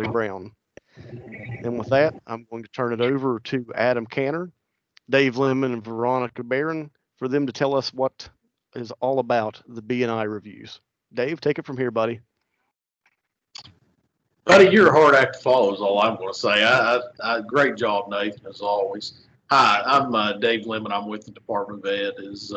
Brown. And with that, I'm going to turn it over to Adam Canner, Dave Lemon, and Veronica Barron for them to tell us what is all about the B&I reviews. Dave, take it from here, buddy. Buddy, you're a hard act to follow is all I'm going to say. Great job, Nathan, as always. Hi, I'm Dave Lemon. I'm with the Department of Ed. As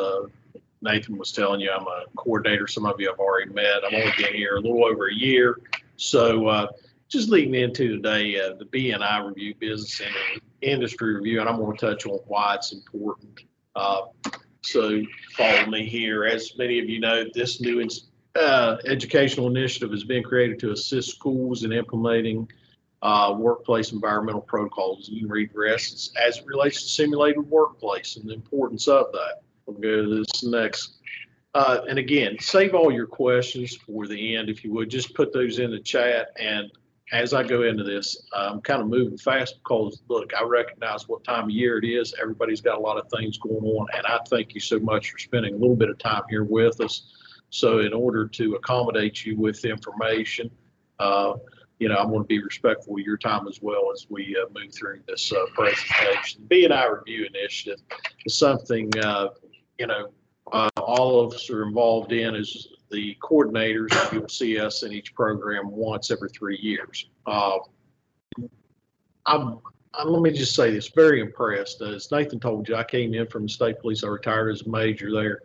Nathan was telling you, I'm a coordinator. Some of you have already met. I've only been here a little over a year. So just leading into today, the B&I Review Business Industry Review, and I'm going to touch on why it's important. So follow me here. As many of you know, this new educational initiative has been created to assist schools in implementing workplace environmental protocols. You can read the rest as it relates to simulated workplace and the importance of that. We'll go to this next. And again, save all your questions for the end, if you would. Just put those in the chat. And as I go into this, I'm kind of moving fast because, look, I recognize what time of year it is. Everybody's got a lot of things going on. And I thank you so much for spending a little bit of time here with us. So in order to accommodate you with information, you know, I want to be respectful of your time as well as we move through this presentation. B&I Review Initiative is something, you know, all of us are involved in as the coordinators. You'll see us in each program once every 3 years. Let me just say this, very impressed. As Nathan told you, I came in from the state police. I retired as a major there.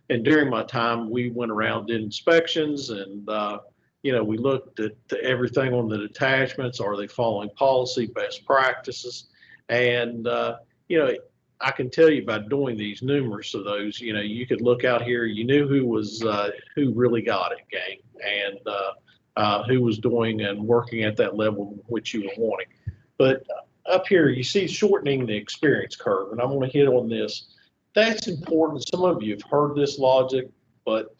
And during my time, we went around, did inspections, and you know, we looked at everything on the detachments. Are they following policy, best practices? And you know, I can tell you by doing these numerous of those, you know, you could look out here, you knew who really got it, gang, and who was doing and working at that level which you were wanting. But up here, you see shortening the experience curve, and I'm going to hit on this. That's important. Some of you have heard this logic, but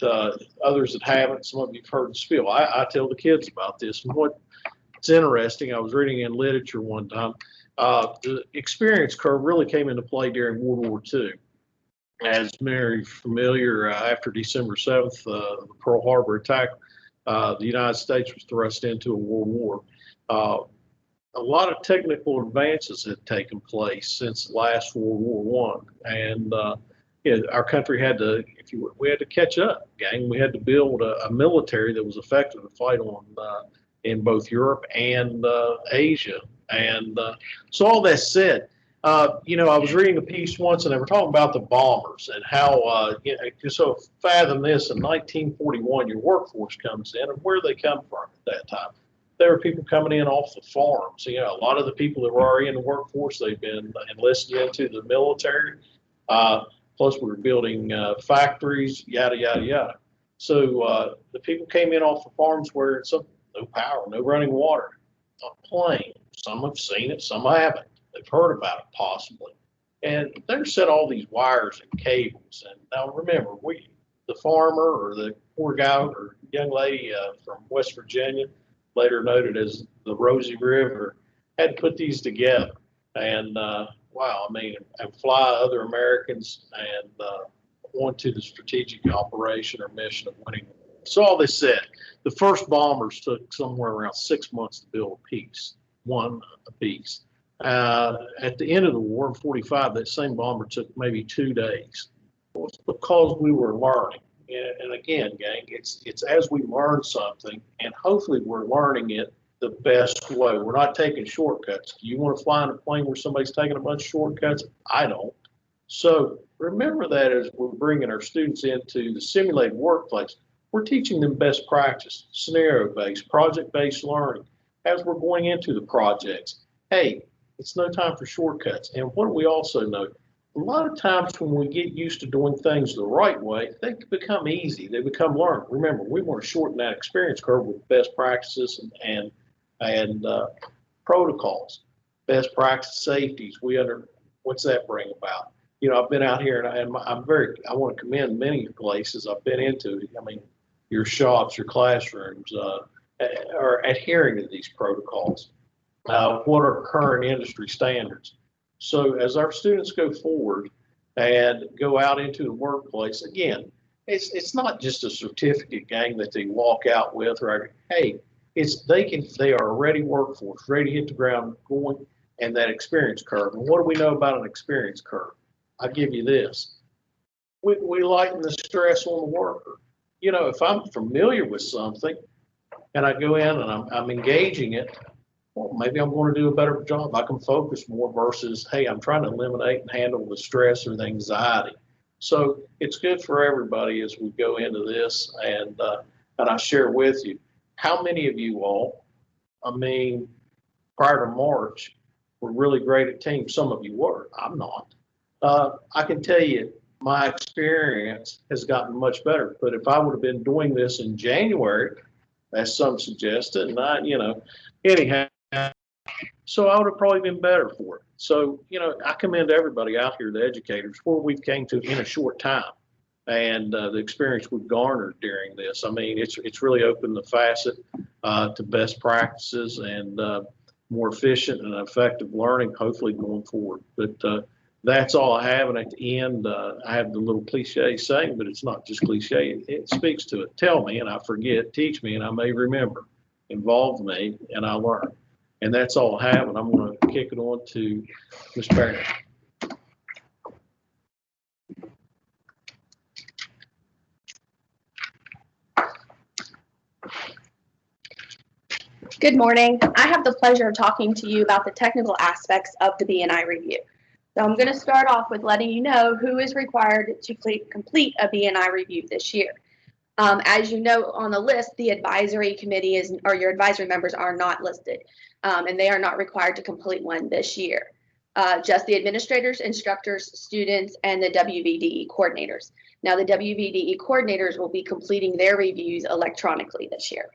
others that haven't, some of you have heard the spiel. I tell the kids about this. And what's interesting, I was reading in literature one time, the experience curve really came into play during World War II. As many are familiar, after December 7th, the Pearl Harbor attack, the United States was thrust into a world war. A lot of technical advances had taken place since last World War I, and you know, our country had to, we had to catch up, gang. We had to build a military that was effective to fight on in both Europe and Asia. And so all that said, you know, I was reading a piece once, and they were talking about the bombers and how, you know, so fathom this: in 1941, your workforce comes in, and where do they come from at that time? There were people coming in off the farms. You know, a lot of the people that were already in the workforce, they've been enlisted into the military. Plus, we were building factories, yada, yada, yada. So the people came in off the farms where it's no power, no running water, a plane. Some have seen it, some haven't. They've heard about it possibly. And they're set all these wires and cables. And now remember, the farmer or the poor guy or young lady from West Virginia, later noted as the Rosie River, had to put these together. And wow, I mean, and fly other Americans and onto the strategic operation or mission of winning. So all this said, the first bombers took somewhere around 6 months to build a piece, one a piece. At the end of the war in 45, that same bomber took maybe 2 days. Well, it's because we were learning. And again, gang, it's as we learn something, and hopefully we're learning it the best way. We're not taking shortcuts. Do you want to fly in a plane where somebody's taking a bunch of shortcuts? I don't. So remember that as we're bringing our students into the simulated workplace, we're teaching them best practice, scenario-based, project-based learning. As we're going into the projects, hey, it's no time for shortcuts. And what do we also know? A lot of times when we get used to doing things the right way, they become easy. They become learned. Remember, we want to shorten that experience curve with best practices and protocols, best practice safeties. What's that bring about? You know, I've been out here and I want to commend many places I've been into. I mean, your shops, your classrooms are adhering to these protocols. What are current industry standards? So as our students go forward and go out into the workplace, again, it's not just a certificate, gang, that they walk out with, or, hey, they are already workforce, ready to hit the ground going, and that experience curve. And what do we know about an experience curve? I'll give you this. We lighten the stress on the worker. You know, if I'm familiar with something and I go in and I'm engaging it, well, maybe I'm going to do a better job. I can focus more versus, hey, I'm trying to eliminate and handle the stress or the anxiety. So it's good for everybody as we go into this. And I share with you, how many of you all, I mean, prior to March, were really great at teams? Some of you were. I'm not. I can tell you, my experience has gotten much better. But if I would have been doing this in January, as some suggested, and anyhow, so I would have probably been better for it. So, I commend everybody out here, the educators, where we've came to in a short time, and the experience we've garnered during this. I mean, it's really opened the facet to best practices and more efficient and effective learning, hopefully going forward. But that's all I have. And at the end, I have the little cliche saying, but it's not just cliche. It speaks to it. Tell me and I forget. Teach me and I may remember. Involve me and I learn. And that's all I have. And I'm going to kick it on to Ms. Barrett. Good morning. I have the pleasure of talking to you about the technical aspects of the B&I review. So I'm going to start off with letting you know who is required to complete a B&I review this year. As you know on the list, the advisory committee or your advisory members are not listed, and they are not required to complete one this year. Just the administrators, instructors, students, and the WVDE coordinators. Now the WVDE coordinators will be completing their reviews electronically this year.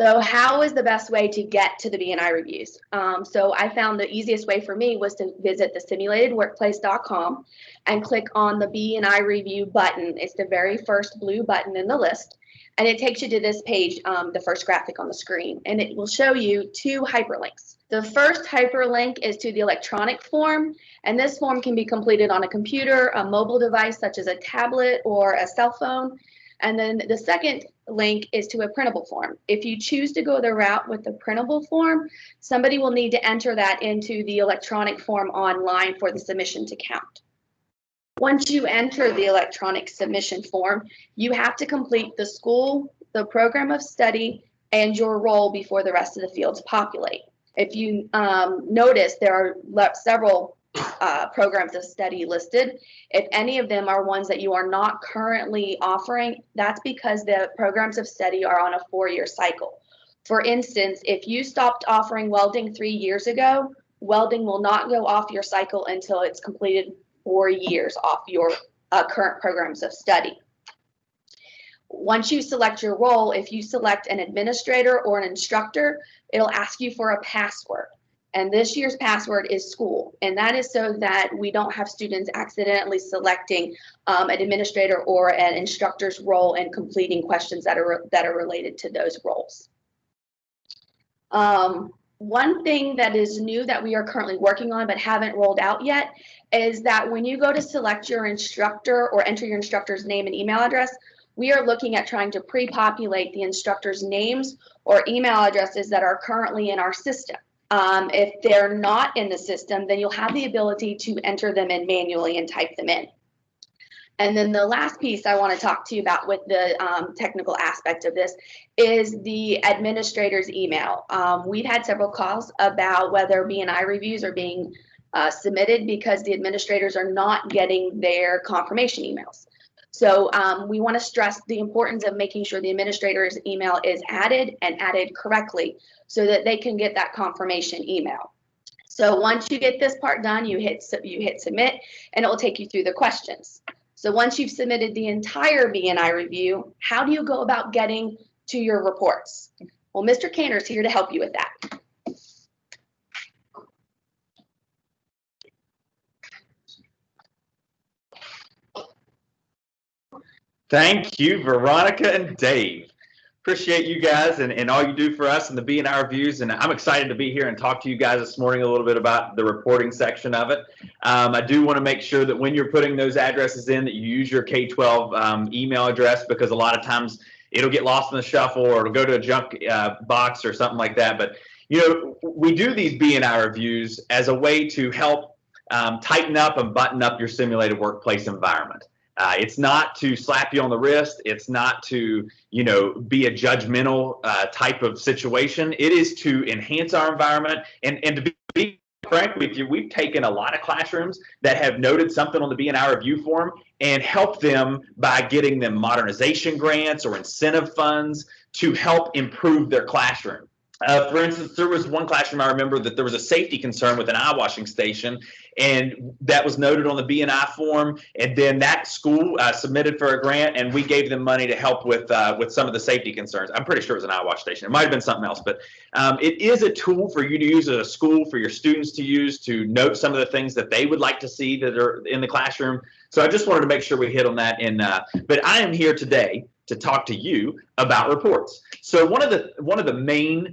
So how is the best way to get to the B&I reviews? So I found the easiest way for me was to visit the simulatedworkplace.com and click on the B&I review button. It's the very first blue button in the list. And it takes you to this page, the first graphic on the screen, and it will show you two hyperlinks. The first hyperlink is to the electronic form, and this form can be completed on a computer, a mobile device such as a tablet or a cell phone. And then the second link is to a printable form. If you choose to go the route with the printable form, somebody will need to enter that into the electronic form online for the submission to count. Once you enter the electronic submission form, you have to complete the school, the program of study, and your role before the rest of the fields populate. If you notice, there are several programs of study listed. If any of them are ones that you are not currently offering, that's because the programs of study are on a 4-year cycle. For instance, if you stopped offering welding 3 years ago, welding will not go off your cycle until it's completed 4 years off your current programs of study. Once you select your role, if you select an administrator or an instructor, it'll ask you for a password. And this year's password is school. And that is so that we don't have students accidentally selecting an administrator or an instructor's role and completing questions that are related to those roles. One thing that is new that we are currently working on but haven't rolled out yet is that when you go to select your instructor or enter your instructor's name and email address, we are looking at trying to pre-populate the instructor's names or email addresses that are currently in our system. If they're not in the system, then you'll have the ability to enter them in manually and type them in. And then the last piece I want to talk to you about with the technical aspect of this is the administrator's email. We've had several calls about whether B&I reviews are being submitted because the administrators are not getting their confirmation emails. So we want to stress the importance of making sure the administrator's email is added and added correctly so that they can get that confirmation email. So once you get this part done, you hit submit, and it will take you through the questions. So once you've submitted the entire B&I review, how do you go about getting to your reports? Well, Mr. Cantor's here to help you with that. Thank you, Veronica and Dave. Appreciate you guys and all you do for us in the B&I reviews, and I'm excited to be here and talk to you guys this morning a little bit about the reporting section of it. I do want to make sure that when you're putting those addresses in that you use your K-12 email address, because a lot of times it'll get lost in the shuffle, or it'll go to a junk box or something like that. But we do these B&I reviews as a way to help tighten up and button up your simulated workplace environment. It's not to slap you on the wrist. It's not to, be a judgmental type of situation. It is to enhance our environment. And to be frank with you, we've taken a lot of classrooms that have noted something on the B&I Review Form and helped them by getting them modernization grants or incentive funds to help improve their classroom. For instance, there was one classroom I remember that there was a safety concern with an eye washing station, and that was noted on the B&I form. And then that school submitted for a grant, and we gave them money to help with some of the safety concerns. I'm pretty sure it was an eye wash station. It might have been something else, but it is a tool for you to use as a school, for your students to use to note some of the things that they would like to see that are in the classroom. So I just wanted to make sure we hit on that. But I am here today to talk to you about reports. So one of the main,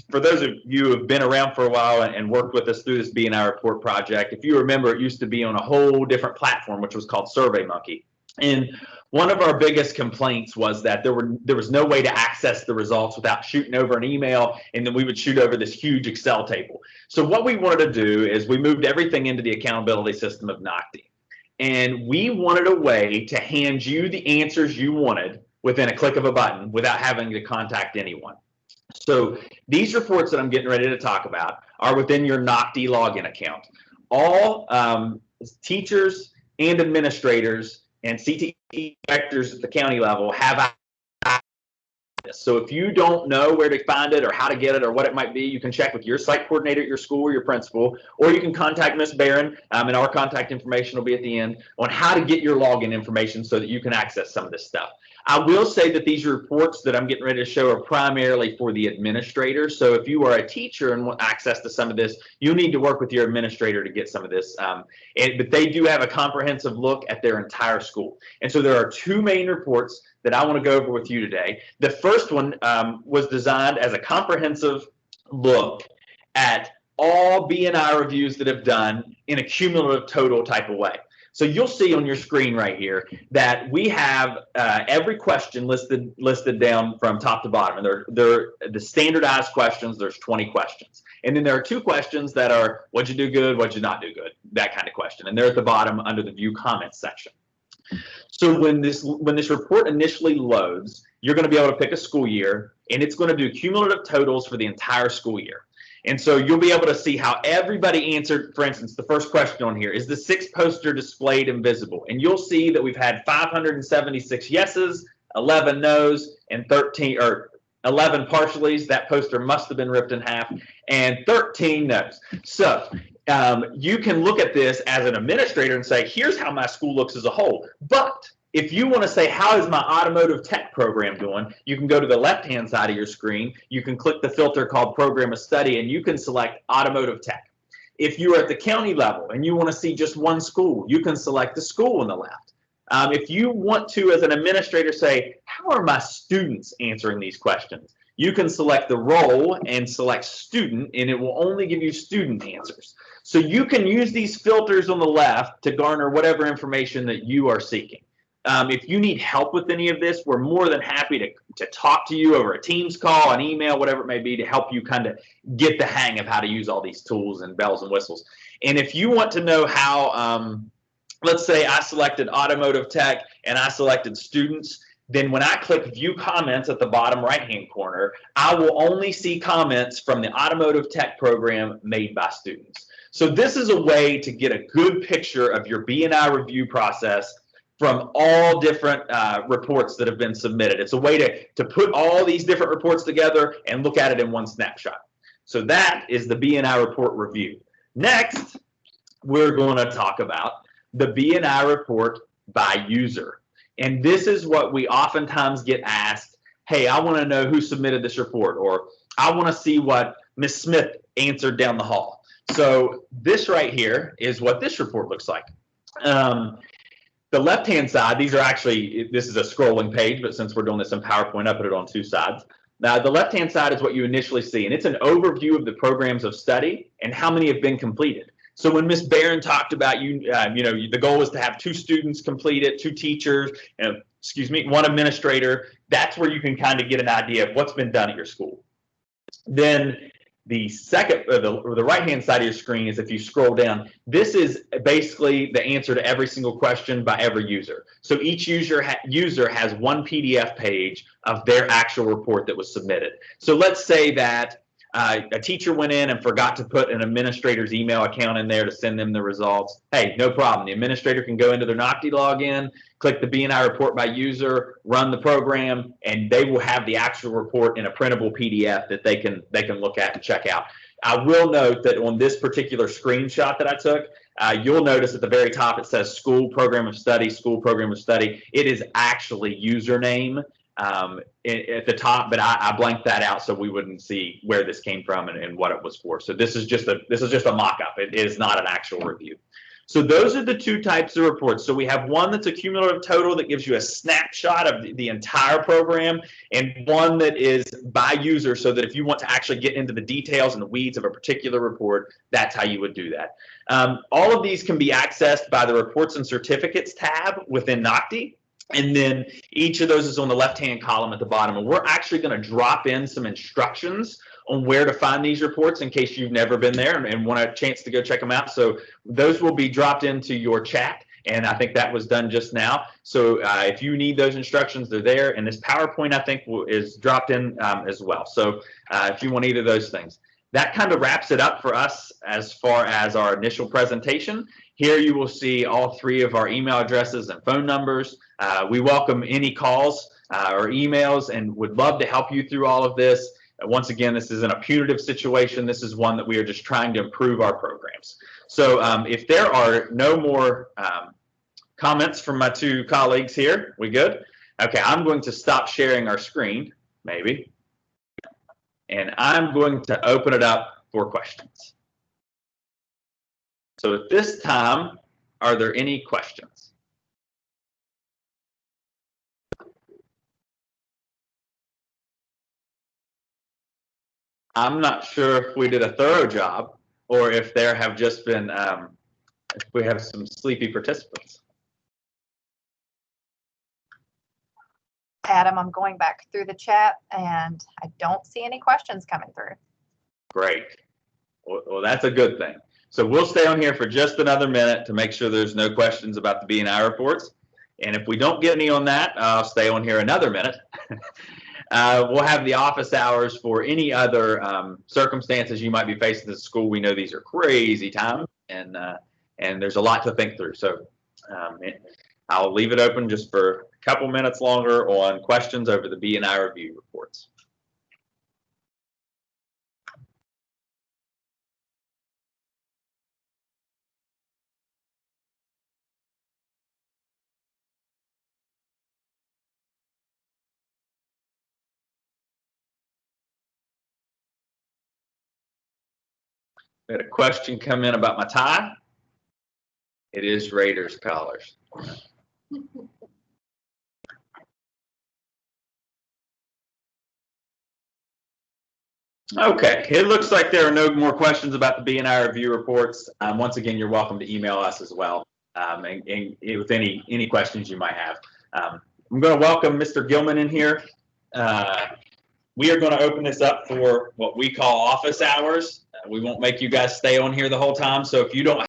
for those of you who have been around for a while and worked with us through this B&I report project, if you remember, it used to be on a whole different platform, which was called SurveyMonkey. And one of our biggest complaints was that there was no way to access the results without shooting over an email, and then we would shoot over this huge Excel table. So what we wanted to do is we moved everything into the accountability system of Nocti. And we wanted a way to hand you the answers you wanted within a click of a button without having to contact anyone. So these reports that I'm getting ready to talk about are within your Nocti login account. All teachers and administrators and CTE directors at the county level have access. So if you don't know where to find it or how to get it or what it might be, you can check with your site coordinator at your school or your principal, or you can contact Ms. Barron, and our contact information will be at the end on how to get your login information so that you can access some of this stuff. I will say that these reports that I'm getting ready to show are primarily for the administrator. So if you are a teacher and want access to some of this, you need to work with your administrator to get some of this. But they do have a comprehensive look at their entire school. And so there are two main reports that I want to go over with you today. The first one was designed as a comprehensive look at all B&I reviews that have done in a cumulative total type of way. So you'll see on your screen right here that we have every question listed down from top to bottom. And they're the standardized questions. There's 20 questions. And then there are two questions that are what'd you do good, what'd you not do good, that kind of question. And they're at the bottom under the view comments section. So when this report initially loads, you're going to be able to pick a school year, and it's going to do cumulative totals for the entire school year. And so you'll be able to see how everybody answered. For instance, the first question on here is the 6th poster displayed and visible? And you'll see that we've had 576 yeses, 11 nos, and 11 partialies. That poster must have been ripped in half, and 13 nos. So you can look at this as an administrator and say, here's how my school looks as a whole. But if you want to say, how is my automotive tech program doing, you can go to the left-hand side of your screen. You can click the filter called Program of Study, and you can select automotive tech. If you are at the county level and you want to see just one school, you can select the school on the left. If you want to, as an administrator, say, how are my students answering these questions? You can select the role and select student, and it will only give you student answers. So you can use these filters on the left to garner whatever information that you are seeking. If you need help with any of this, we're more than happy to talk to you over a Teams call, an email, whatever it may be, to help you kind of get the hang of how to use all these tools and bells and whistles. And if you want to know how, let's say I selected automotive tech and I selected students, then when I click view comments at the bottom right-hand corner, I will only see comments from the automotive tech program made by students. So this is a way to get a good picture of your B&I review process from all different reports that have been submitted. It's a way to put all these different reports together and look at it in one snapshot. So that is the B&I report review. Next, we're going to talk about the B&I report by user. And this is what we oftentimes get asked, hey, I want to know who submitted this report, or I want to see what Ms. Smith answered down the hall. So this right here is what this report looks like. The left-hand side, these are actually, this is a scrolling page, but since we're doing this in PowerPoint, I put it on two sides. Now, the left-hand side is what you initially see, and it's an overview of the programs of study and how many have been completed. So when Ms. Barron talked about, the goal was to have 2 students complete it, 2 teachers, and one administrator. That's where you can kind of get an idea of what's been done at your school. Then the second, or the right-hand side of your screen is if you scroll down, this is basically the answer to every single question by every user. So each user has one PDF page of their actual report that was submitted. So let's say that a teacher went in and forgot to put an administrator's email account in there to send them the results. Hey, no problem. The administrator can go into their Nocti login, click the B&I report by user, run the program, and they will have the actual report in a printable PDF that they can look at and check out. I will note that on this particular screenshot that I took, you'll notice at the very top it says school program of study, school program of study. It is actually username at the top, but I blanked that out so we wouldn't see where this came from and what it was for. So this is just a mock-up. It is not an actual review. So those are the two types of reports. So we have one that's a cumulative total that gives you a snapshot of the entire program, and one that is by user, so that if you want to actually get into the details and the weeds of a particular report, that's how you would do that. All of these can be accessed by the Reports and Certificates tab within Nocti. And then each of those is on the left-hand column at the bottom. And we're actually going to drop in some instructions on where to find these reports in case you've never been there and want a chance to go check them out. So those will be dropped into your chat. And I think that was done just now. So if you need those instructions, they're there. And this PowerPoint, I think, is dropped in as well. So if you want either of those things. That kind of wraps it up for us as far as our initial presentation. Here you will see all three of our email addresses and phone numbers. We welcome any calls or emails and would love to help you through all of this. Once again, this isn't a punitive situation. This is one that we are just trying to improve our programs. So if there are no more comments from my two colleagues here, we good? Okay, I'm going to stop sharing our screen, maybe. And I'm going to open it up for questions. So at this time, are there any questions? I'm not sure if we did a thorough job or if there have just been, if we have some sleepy participants. Adam, I'm going back through the chat and I don't see any questions coming through. Great. Well, that's a good thing. So we'll stay on here for just another minute to make sure there's no questions about the B&I reports. And if we don't get any on that, I'll stay on here another minute. We'll have the office hours for any other circumstances you might be facing at school. We know these are crazy times, and there's a lot to think through. So I'll leave it open just for a couple minutes longer on questions over the B&I review reports. We had a question come in about my tie. It is Raiders colors. Okay, it looks like there are no more questions about the B&I review reports. Once again, you're welcome to email us as well, and with any questions you might have. I'm going to welcome Mr. Gilman in here. We are going to open this up for what we call office hours. We won't make you guys stay on here the whole time. So if you don't